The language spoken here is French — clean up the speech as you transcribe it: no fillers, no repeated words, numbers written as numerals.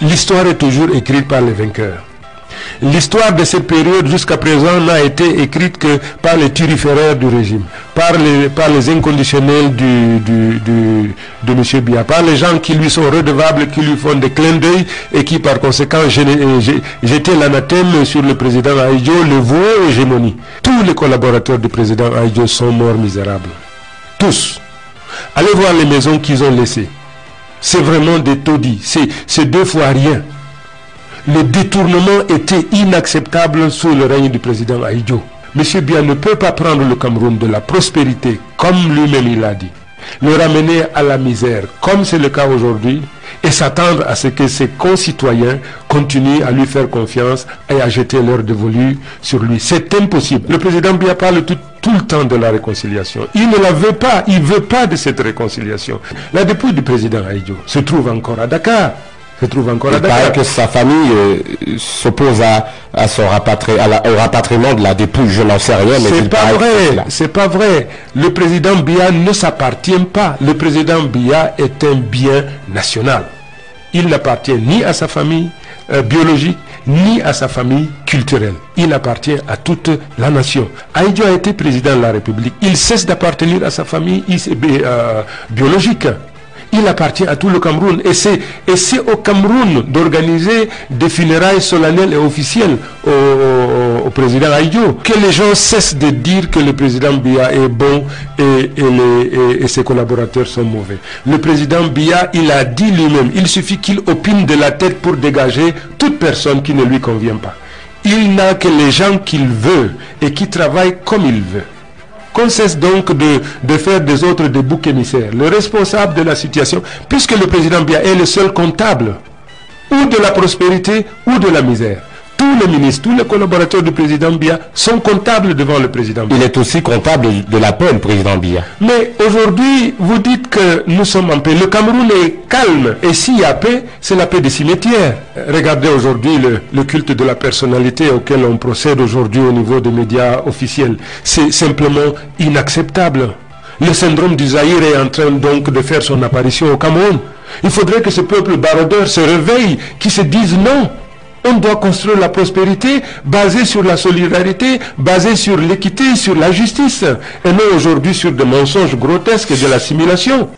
l'histoire est toujours écrite par les vainqueurs. L'histoire de cette période jusqu'à présent n'a été écrite que par les turiféraires du régime, par les inconditionnels de M. Biya, par les gens qui lui sont redevables, qui lui font des clins d'œil et qui par conséquent jetaient l'anathème sur le président Ahidjo, le voué hégémonie. Tous les collaborateurs du président Ahidjo sont morts misérables. Tous. Allez voir les maisons qu'ils ont laissées. C'est vraiment des taudis. C'est 2 fois rien. Le détournement était inacceptable sous le règne du président Ahidjo. M. Biya ne peut pas prendre le Cameroun de la prospérité, comme lui-même il l'a dit, le ramener à la misère, comme c'est le cas aujourd'hui, et s'attendre à ce que ses concitoyens continuent à lui faire confiance et à jeter leur dévolu sur lui. C'est impossible. Le président Biya parle tout le temps de la réconciliation. Il ne la veut pas. Il ne veut pas de cette réconciliation. La dépouille du président Ahidjo se trouve encore à Dakar. Il paraît que sa famille s'oppose au rapatriement de la dépouille. Je n'en sais rien, mais c'est pas vrai. C'est pas vrai. Le président Biya ne s'appartient pas. Le président Biya est un bien national. Il n'appartient ni à sa famille biologique, ni à sa famille culturelle. Il appartient à toute la nation. Ahidjo a été président de la République. Il cesse d'appartenir à sa famille biologique. Il appartient à tout le Cameroun et c'est au Cameroun d'organiser des funérailles solennelles et officielles au président Ahidjo. Que les gens cessent de dire que le président Biya est bon et ses collaborateurs sont mauvais. Le président Biya, il a dit lui-même, il suffit qu'il opine de la tête pour dégager toute personne qui ne lui convient pas. Il n'a que les gens qu'il veut et qui travaillent comme il veut. Qu'on cesse donc de faire des autres des boucs émissaires. Le responsable de la situation, puisque le président Biya est le seul comptable, ou de la prospérité ou de la misère. Tous les ministres, tous les collaborateurs du président Biya sont comptables devant le président Biya. Il est aussi comptable de la paix, le président Biya. Mais aujourd'hui, vous dites que nous sommes en paix. Le Cameroun est calme. Et s'il y a paix, c'est la paix des cimetières. Regardez aujourd'hui le culte de la personnalité auquel on procède aujourd'hui au niveau des médias officiels. C'est simplement inacceptable. Le syndrome du Zaïre est en train donc de faire son apparition au Cameroun. Il faudrait que ce peuple baroudeur se réveille, qui se dise non. On doit construire la prospérité basée sur la solidarité, basée sur l'équité, sur la justice, et non aujourd'hui sur des mensonges grotesques et de l'assimilation.